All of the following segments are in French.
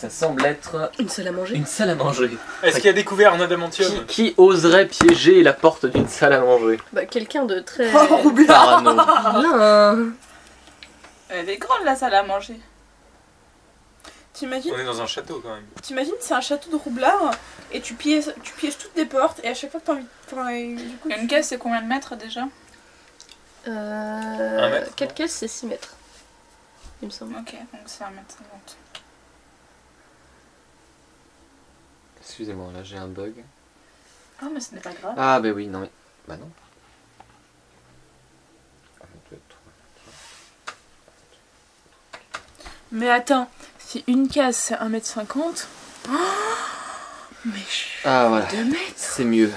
Ça semble être Une salle à manger. une salle à manger. Est-ce qu'il y a découvert un adamantium? Qui oserait piéger la porte d'une salle à manger? Bah, quelqu'un de très... Parano. Malin. Elle est grande la salle à manger. T'imagines, On est dans un château quand même. c'est un château de roublard et tu pièges toutes les portes et à chaque fois que t'as envie. Enfin, et du coup, Une caisse, c'est combien de mètres déjà? mètre, Quelle caisse, c'est 6 mètres. Il me semble. Ok, donc c'est 1m50. Excusez-moi, là j'ai un bug. Ah, mais ce n'est pas grave. Ah bah oui, non mais... Bah non. mais attends, si une case c'est 1m50. Oh, mais Ah voilà, 2 mètres. c'est mieux.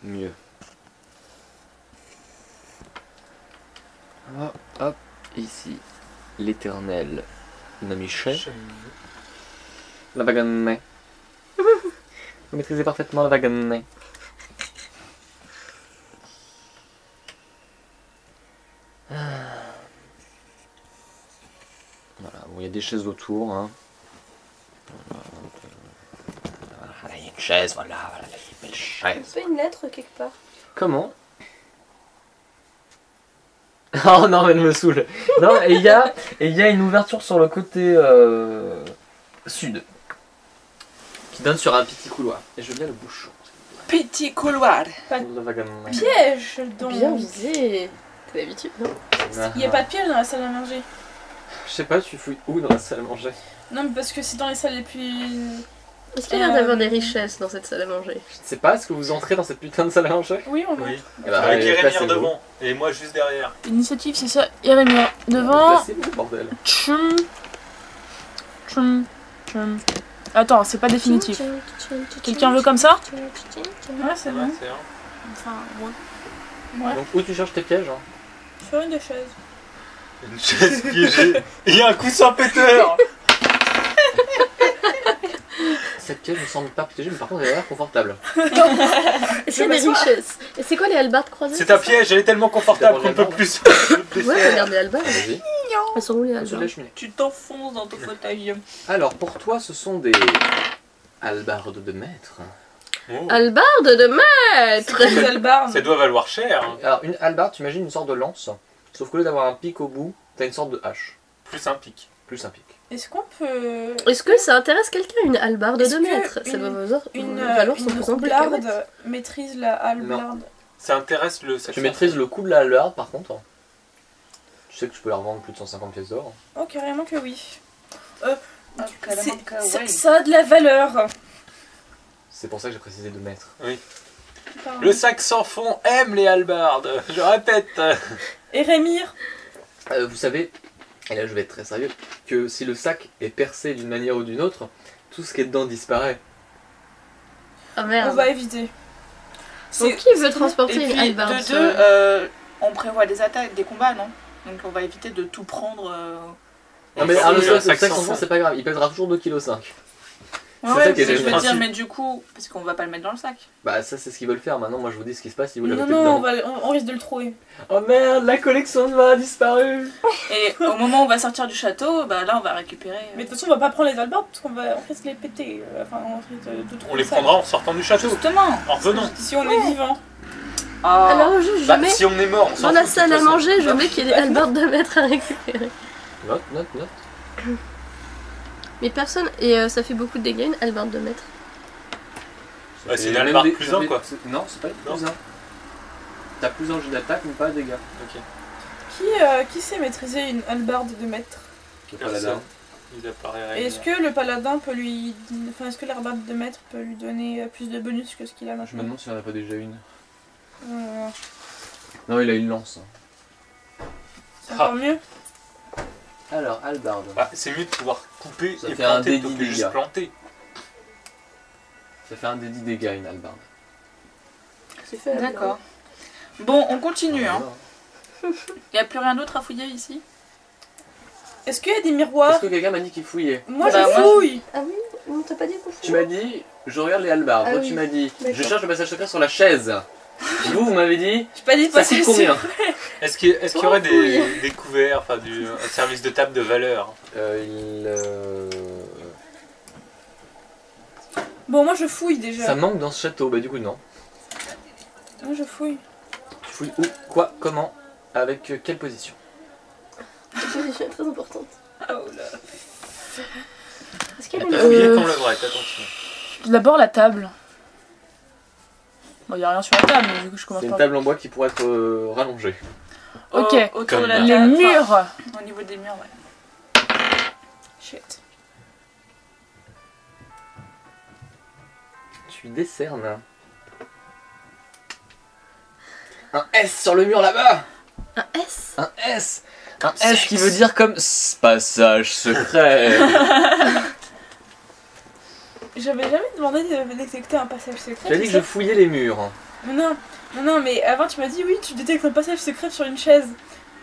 Mieux. Hop, hop, ici, l'éternel Namiché. La wagonnet. Vous maîtrisez parfaitement la wagonnet. Voilà, bon, il y a des chaises autour. Hein. Voilà, il y a une chaise, voilà, il y a une belle chaise. Pas une lettre quelque part. Comment? Oh non, elle me saoule. Non, et il y a une ouverture sur le côté sud qui donne sur un petit couloir. Et je veux bien le bouchon. Petit couloir. Le wagonnet. Piège donc. Bien visé. T'as l'habitude, non? Il n'y a pas de piège dans la salle à manger. Je sais pas, tu fouilles où dans la salle à manger? Non, mais parce que c'est dans les salles les plus. Est-ce qu'il y a l'air d'avoir des richesses dans cette salle à manger? Je ne sais pas, est-ce que vous entrez dans cette putain de salle à manger? Oui, on va. Oui. Eh ben, Avec allez, Jérémir placez-vous. devant et moi juste derrière. L'initiative, c'est ça. Jérémir devant. Placez-vous, bordel. Tchum. Tchum. Tchum. Attends, c'est pas définitif. Quelqu'un veut comme ça? Ouais, c'est bon. Ouais, c'est vrai. Enfin, ouais. Ouais. Donc où tu cherches tes pièges hein? Sur une des chaises. Une chaise piégée. Il y a un coussin péteur. Cette piège ne semble pas piégée, mais par contre elle a l'air confortable. Est-ce qu'il y a des richesses? Et c'est quoi les hallebardes croisées? C'est un piège, elle est tellement confortable qu'on ne peut plus. Ouais, regarde les hallebardes. Vas-y, Elles sont où les sur la hallebardes? cheminée. Tu t'enfonces dans ton fauteuil. Alors pour toi, ce sont des hallebardes de maître. Oh. Hallebardes de maître! C'est des albardes. Ça doit valoir cher. Hein. Alors une hallebarde, tu imagines une sorte de lance, sauf qu'au lieu d'avoir un pic au bout, t'as une sorte de hache, Plus un pic. plus un pic. Est-ce qu'on peut. Est-ce que ça intéresse quelqu'un une hallebarde Est-ce de que maître? Ça doit valoir Une valoir son pesant de cacahuètes. roublarde maîtrise la hallebarde? Ça intéresse le Tu saxophone. maîtrises le coup de la hallebarde par contre. Tu sais que tu peux la revendre plus de 150 pièces d'or. Oh, carrément que oui. Ouais. Ça a de la valeur. C'est pour ça que j'ai précisé de maître. Pardon. Le sac sans fond aime les hallebardes. Je répète. Et Rémir? Vous savez, et là je vais être très sérieux, que si le sac est percé d'une manière ou d'une autre, tout ce qui est dedans disparaît. Ah On merde. va éviter. Donc qui veut Et transporter puis, une hallebarde? de deux, on prévoit des attaques, des combats, non? Donc on va éviter de tout prendre. Non mais Enfin, alors, le le sac sac sans sans fond fond. c'est pas grave, il pèsera toujours 2,5 kg. Ouais, ça ouais, qui est je veux génial. dire, mais du coup, parce qu'on va pas le mettre dans le sac. Bah ça c'est ce qu'ils veulent faire, maintenant moi je vous dis ce qui se passe si vous Non, l'avez non, dedans. on risque de le trouver. Oh merde, la collection de vin a disparu. Et au moment où on va sortir du château, bah là on va récupérer. Mais de toute façon, on va pas prendre les hallebardes parce qu'on risque de les péter. Enfin, on risque de trouver On les ça. prendra en sortant du château. Justement. En revenant. Si on est vivant. Ah. Alors je Bah, mets si on est mort, on s'en dans fout, la de toute salle à façon. manger, je mets qu'il y ait des hallebardes de maître à récupérer. Note, note, note. Mais personne, et ça fait beaucoup de dégâts une hallebarde de maître. Bah, c'est Et une même hallebarde des- plus un, quoi. Non, c'est pas une Non. plus un. T'as plus un jeu d'attaque mais pas de dégâts. Ok. Qui sait maîtriser une hallebarde de maître? Le paladin. Il apparaît. Et est-ce que le paladin peut lui. Enfin, est-ce que l'hallebarde de maître peut lui donner plus de bonus que ce qu'il a Je me maintenant? demande s'il n'y en a pas déjà une. Euh, Non, il a une lance. C'est encore mieux? Alors, hallebarde. Bah, c'est mieux de pouvoir couper Ça et fait un planter plutôt dédit que juste dégâts. planter. Ça fait un des 10 dégâts une hallebarde. C'est fait. D'accord. Bon, on continue. Hein. Voilà. Y a plus rien d'autre à fouiller ici? Est-ce qu'il y a des miroirs? Est-ce que quelqu'un m'a dit qu'il fouillait? Moi, Bah, je moi, fouille! Ah oui, on t'a pas dit qu'on Tu m'as dit, je regarde les hallebardes. Ah Toi, oui. tu m'as dit, je D'accord. cherche le passage secret sur la chaise. Vous m'avez dit J'ai pas dit ça passage coûte combien? secret. Est-ce qu'il y aurait oui. des couverts, enfin un service de table de valeur? Bon, moi je fouille déjà. Ça manque dans ce château, bah du coup non. Moi je fouille. Tu fouilles où? Quoi? Comment? Avec quelle position? Cette position est très importante. Oh là. Est-ce qu'il y a des Fouillez comme le vrai, attention. D'abord la table. Bon, y a rien sur la table, mais du coup je commence C'est une par. table en bois qui pourrait être rallongée. Ok. Autour Comme de la Les table, murs. enfin, au niveau des murs, ouais. Shit. Tu décernes un S sur le mur là-bas. Un S? Un S. Un S qui veut dire comme passage secret. J'avais jamais demandé de détecter un passage secret. Tu as dit que je fouillais les murs. Non, mais avant tu m'as dit oui, tu détectes un passage secret sur une chaise.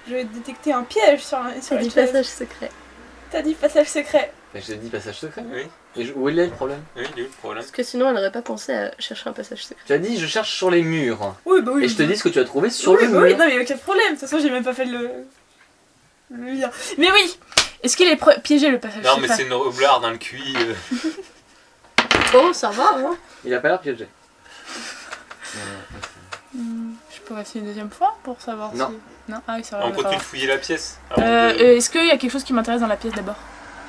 Je vais détecter un piège sur C'est une du chaise. passage secret. T'as dit passage secret. Mais j'ai dit passage secret. Oui, Et où est le problème? oui, il est où le problème? Parce que sinon elle n'aurait pas pensé à chercher un passage secret. Tu as dit je cherche sur les murs. Oui, bah oui. Et je te dis ce que tu as trouvé sur oui, le bah mur. oui, non, mais aucun problème. De toute façon, j'ai même pas fait le lien. Mais oui. Est-ce qu'il est piégé le passage Non, secret? mais c'est une roublarde dans le QI. Oh, ça va, hein? Il a pas l'air piégé. Je peux essayer une deuxième fois pour savoir Non. si. Non. Ah oui, ça va. On d'accord. continue de fouiller la pièce. avant de- Est-ce qu'il y a quelque chose qui m'intéresse dans la pièce d'abord?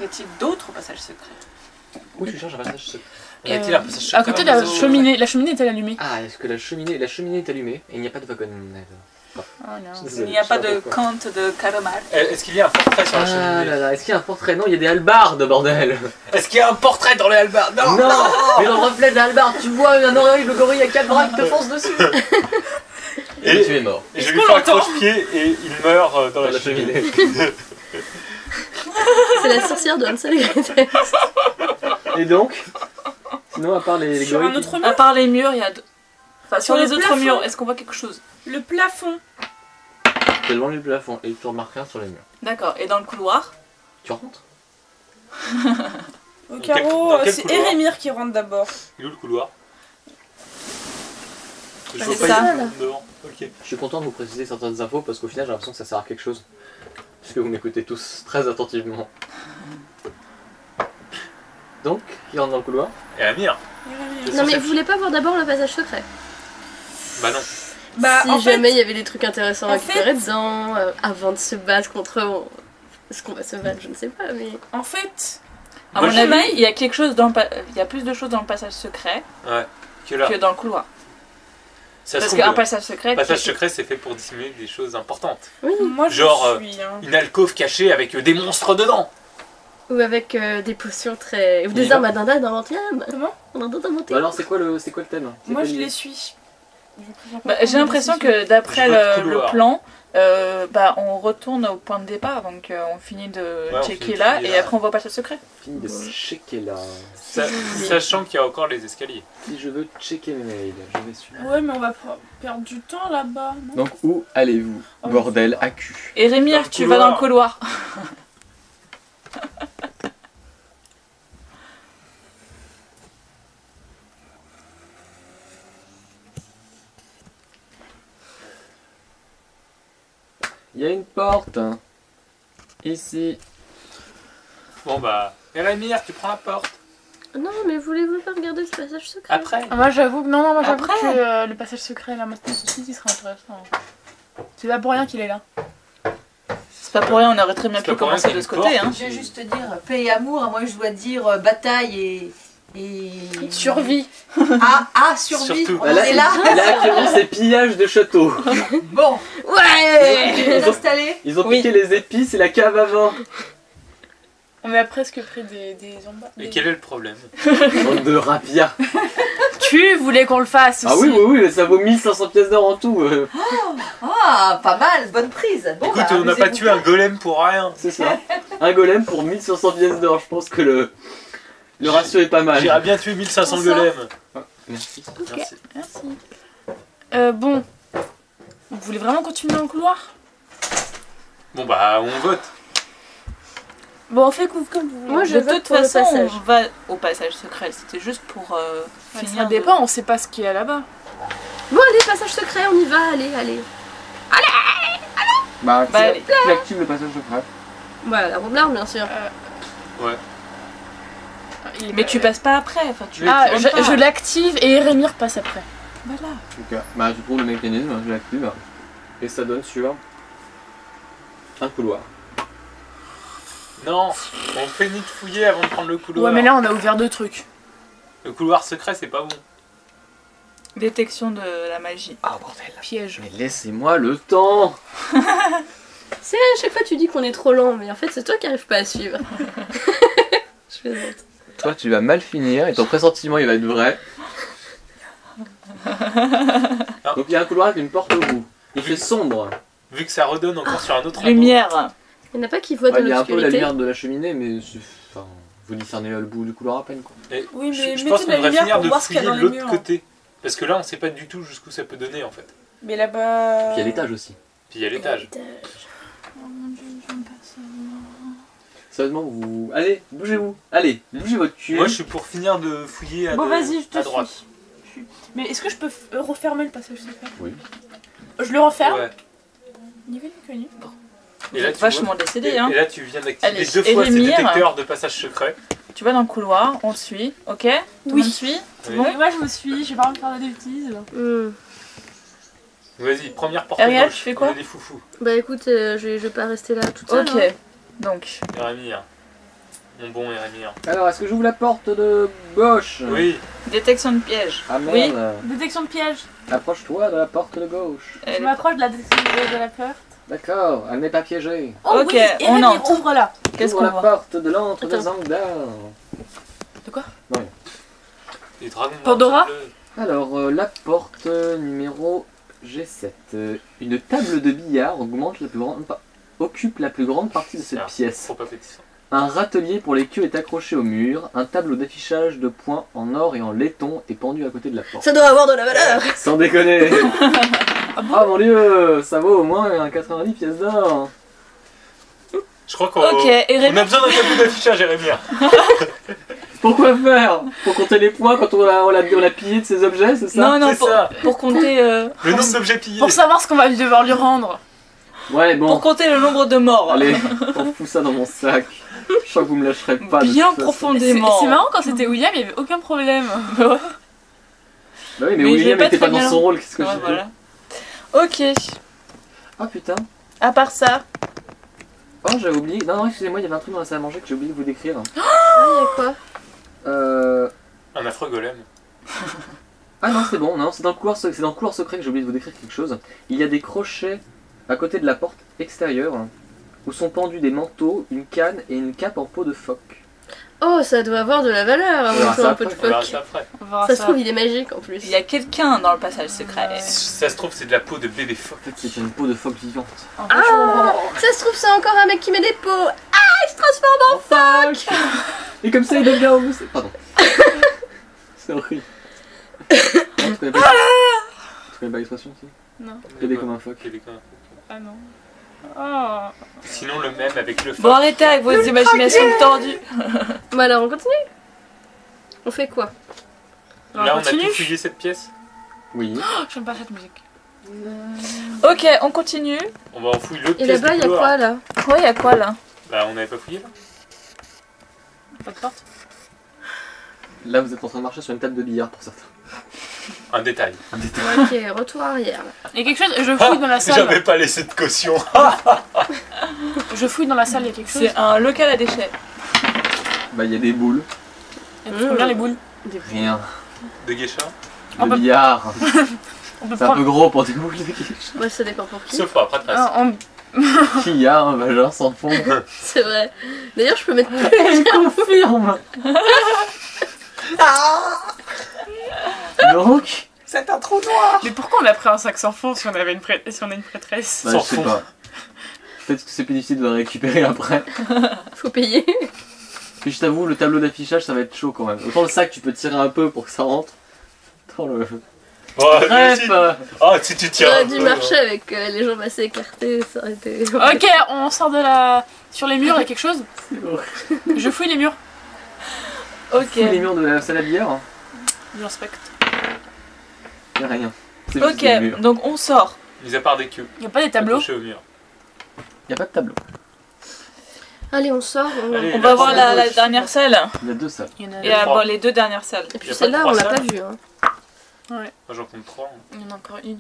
Y a-t-il d'autres passages secrets? Où tu cherches un passage secret? Y a-t-il un passage secret À côté de dans la le réseau? cheminée. La cheminée est-elle allumée? Ah, est-ce que la cheminée est allumée et il n'y a pas de wagon? Oh non. Désolé, Il n'y a je pas sais de pourquoi. conte de Calamar. Est-ce qu'il y a un portrait sur la Ah cheminée? là là, est-ce qu'il y a un portrait? Non, il y a des hallebardes, bordel. Est-ce qu'il y a un portrait dans les hallebardes? Non, Non, mais dans le reflet de la hallebarde, tu vois un horrible gorille à 4 bras qui te fonce dessus. Et tu es mort. Et je lui fais un croche-pied et il meurt dans Dans la la cheminée. cheminée. C'est la sorcière de Hansel et Gretel. Et donc, sinon à part les Sur gorilles. un autre À mur. part les murs, il y a deux. Enfin, sur Sur les le autres plafond. murs, est-ce qu'on voit quelque chose? Le plafond. T'es devant le plafond et tu remarques rien sur les murs. D'accord. Et dans le couloir? Tu rentres? Au Dans carreau, quel c'est couloir? Erémir qui rentre d'abord. Il est où le couloir? Je Bah, vois c'est pas ça, il est là. devant. Ok. Je suis content de vous préciser certaines infos parce qu'au final j'ai l'impression que ça sert à quelque chose. Puisque vous m'écoutez tous très attentivement. Donc, qui rentre dans le couloir? Et Amir? Erémir. Non, mais vous voulez pas voir d'abord le passage secret? Bah non. Bah, Si en jamais fait, il y avait des trucs intéressants à en récupérer fait- dedans, avant de se battre contre eux. Est-ce qu'on va se battre? Je ne sais pas, mais. en fait, À Moi, mon je- avis, il y a quelque chose dans il y a plus de choses dans le passage secret Ouais. Que là. que dans le couloir. Ça se Parce trouve, qu'un le passage secret. passage secret, c'est fait pour dissimuler des choses importantes. Oui. moi je Genre, suis. Hein. Une alcôve cachée avec des monstres dedans. Ou avec des potions très. Ou des Oui. armes à dindin d'inventiam. Comment? On a d'autres inventés. Bah alors c'est quoi le thème? C'est Moi quoi je l'idée? les suis. Bah, j'ai l'impression que d'après Je vois le le couloir. plan, bah, on retourne au point de départ, donc on finit de on checker finit de là, fouiller et là. après on voit pas le secret. Fini de checker là. Sachant qu'il y a encore les escaliers. Si je veux checker mes mails, je vais suivre. Ouais, mais on va perdre du temps là-bas. non? Donc où allez-vous? Oh, Bordel à cul. Et Dans Rémir, le tu vas dans le couloir. Il y a une porte. Ici. Bon bah, Rémir, tu prends la porte. Non, mais voulez-vous pas regarder ce passage secret? Après. Ah, moi j'avoue que non, moi j'avoue Après. que le passage secret là maintenant ceci il serait intéressant. C'est pas pour rien qu'il est là. C'est pas pour rien, on aurait très bien C'est pu pas pour rien commencer qu'il y de a ce une côté. porte. Hein. Je vais juste te dire paix et amour, à moi je dois dire bataille et. Survie. Survie. Surtout. On Bah, en là, est là. là actuellement c'est pillage de château. Bon, Ouais! vous êtes installés. Ils ont Oui. piqué les épices et la cave à vin. On est presque près des ombres. Et quel est le problème? Bande de rapia. Tu voulais qu'on le fasse aussi. Ah oui, oui, oui, mais ça vaut 1500 pièces d'or en tout. Ah, pas mal, bonne prise. Bon, Écoute, bah, on n'a pas amusez-vous tué un golem pour rien. C'est ça. Un golem pour 1500 pièces d'or. Je pense que le ratio est pas mal. J'irais bien tuer 1500 Pour ça. golems. Merci. Merci. Merci. Bon. Vous voulez vraiment continuer dans le couloir? Bon bah, on vote. Bon, on fait comme vous voulez. Moi, je De vote toute pour le façon, passage. on va au passage secret. C'était juste pour Ouais, finir. ça dépend, on sait pas ce qu'il y a là-bas. Bon, allez, passage secret, on y va, allez. Bah, Bah, allez. tu actives le passage secret. Voilà, la robe bien sûr. Ouais. Mais tu passes pas après. Enfin, tu... Mais Ah, tu rentres pas. je l'active et Erémir passe après. Voilà. Ok. Bah, tu trouves le mécanisme, je l'active. Et ça donne sur un couloir. Non, on fait ni de fouiller avant de prendre le couloir. Ouais, mais là, on a ouvert 2 trucs. Le couloir secret, c'est pas bon. Détection de la magie. Ah, bordel. Piège. Mais laissez-moi le temps. C'est à chaque fois tu dis qu'on est trop lent, mais en fait c'est toi qui arrives pas à suivre. Je plaisante. Toi, tu vas mal finir et ton pressentiment, il va être vrai. Donc, il y a un couloir avec une porte au bout. Il fait sombre. Vu que ça redonne encore sur un autre endroit. Lumière. Il n'y en a pas qui voient Ouais, dans il y a un peu la l'obscurité. lumière de la cheminée, mais enfin, vous discernez le bout du couloir à peine, quoi. Et Oui, mais je mettez pense de qu'on la devrait lumière finir pour de voir ce qu'il y a fouiller dans de les l'autre murs. côté. Parce que là, on sait pas du tout jusqu'où ça peut donner en fait. Mais là-bas... Puis il y a l'étage aussi. Puis il y a l'étage. Oh mon dieu, j'aime pas ça. Sérieusement, vous... Allez, bougez-vous. Allez, bougez votre cul. Moi, je suis pour finir de fouiller à, Bon, de- vas-y, je te à droite. suis. Mais est-ce que je peux refermer le passage secret? Oui. Je le referme. Ouais. Ni vu ni connu. Et là, tu Vachement vois- décédé, et- hein. Et là, tu viens d'activer Allez, 2 fois ces Elémir. détecteurs de passage secret. Tu vas dans le couloir, on le suit, ok? Tout le Oui. monde suit? Oui. Bon, moi je me suis, j'ai pas envie de faire des bêtises. Vas-y, première porte Ariel, gauche. tu fais quoi? On est des foufous. Bah écoute, je vais pas rester là toute seule. Ok, hein. donc, Erémir. Mon bon Erémir. Alors, est-ce que j'ouvre la porte de gauche? Oui. détection de piège. Ah Oui. merde. Détection de piège. Approche-toi de la porte de gauche. Je m'approche de la détection de la peur. D'accord, elle n'est pas piégée. Oh Ok, oui, on Erémir, entre. ouvre là. Qu'est-ce Ouvre qu'on la voit? porte de l'antre de Attends. Zangdar. Les dragons. Pandora bleus. Alors, la porte numéro G7. Une table de billard occupe la plus grande partie de cette Ah, pièce. Trop appétissant. Un râtelier pour les queues est accroché au mur. Un tableau d'affichage de points en or et en laiton est pendu à côté de la porte. Ça doit avoir de la valeur. Sans déconner. Ah mon dieu, ça vaut au moins 90 pièces d'or. Je crois qu'on Ok, on a Erémir, besoin d'un tableau d'affichage, Erémir. Pourquoi faire? Pour compter les points quand on l'a pillé de ses objets, c'est ça? non, non, C'est ça. pour compter, Le nombre d'objets pillés. pour savoir ce qu'on va devoir lui rendre. Ouais, bon. Pour compter le nombre de morts. Allez, on fout ça dans mon sac. Je crois que vous me lâcherez pas. de Bien toute façon. profondément. C'est marrant quand c'était William, il y avait aucun problème. Bah oui, mais Mais William j'ai pas était pas très dans bien. son rôle, qu'est-ce que Ouais, j'ai voilà. Ok, Ah putain. à part ça, Oh, j'avais oublié. Non, non, excusez-moi, il y avait un truc dans la salle à manger que j'ai oublié de vous décrire. Ah, y'a quoi? Un affreux golem. Ah non, c'est bon, non, c'est dans le couloir secret que j'ai oublié de vous décrire quelque chose. Il y a des crochets à côté de la porte extérieure où sont pendus des manteaux, une canne et une cape en peau de phoque. Oh, ça doit avoir de la valeur, On verra un ça peu de On verra phoque. ça après. On verra Ça se trouve, il est magique en plus. il y a quelqu'un dans le passage secret. Ça se trouve, c'est de la peau de bébé phoque. En fait, c'est une peau de phoque vivante. Ah, ça se trouve, c'est encore un mec qui met des pots. Ah, il se transforme en phoque. Et comme ça, il devient homme. Pardon. C'est horrible. Non, tu connais pas l'expression, si? Non. Bébé comme un phoque. Bébé comme un phoque. Ah non. Oh. Sinon, le même avec le phoque. Bon, arrêtez avec vos imaginations tordues. Bon alors, on continue. On fait quoi? Là, on a continue. tout fouillé cette pièce. Oui. Oh, j'aime pas cette musique. Ok, on continue. On va en fouiller l'autre Et pièce là-bas, du y'a couloir. quoi là? Ouais, il y a quoi là? Bah, on n'avait pas fouillé là. Pas de porte. Là, vous êtes en train de marcher sur une table de billard pour certains. Un détail. Un détail. Ok, retour arrière. Il y a quelque chose, je fouille dans la salle. J'avais pas laissé de caution. Je fouille dans la salle, il y a quelque chose. C'est un local à déchets. Bah, il y a des boules. Et puis, combien les boules? Rien. De geisha. Ah De bah- billard. On peut C'est un peu prendre. gros pour des boules de quiche. Ouais, ça dépend pour qui. Sauf pour après, Ah, on- Qui a un vagin sans fond? C'est vrai. D'ailleurs, je peux mettre Je confirme. Donc, C'est un trou noir. Mais pourquoi on a pris un sac sans fond si on avait si on a une prêtresse? bah, Sans je sais fond. pas. Peut-être que c'est plus difficile de le récupérer après. Faut payer. Puis je t'avoue, le tableau d'affichage, ça va être chaud quand même. Autant le sac, tu peux tirer un peu pour que ça rentre. Autant le... Bref, Ah, si tu tiens. J'aurais un dû peu, marcher avec les jambes assez écartées, ça aurait été... Ok, on sort de la... Sur les murs, il y a quelque chose? c'est horrible. Je fouille les murs. Ok. Fous les murs de la salle à billard, J'inspecte. y'a rien. C'est juste des Ok, murs. donc on sort. Mis à part des queues. Y a pas des tableaux? accrochées au mur. Il n'y a pas de tableau. Allez, on sort. Allez. On va voir porte à la gauche. dernière salle. Il y a 2 salles. Et y a trois. les 2 dernières salles. Et puis Y a pas celle-là, trois on l'a pas salles vue. Hein. Moi j'en compte 3. Il y en a encore une.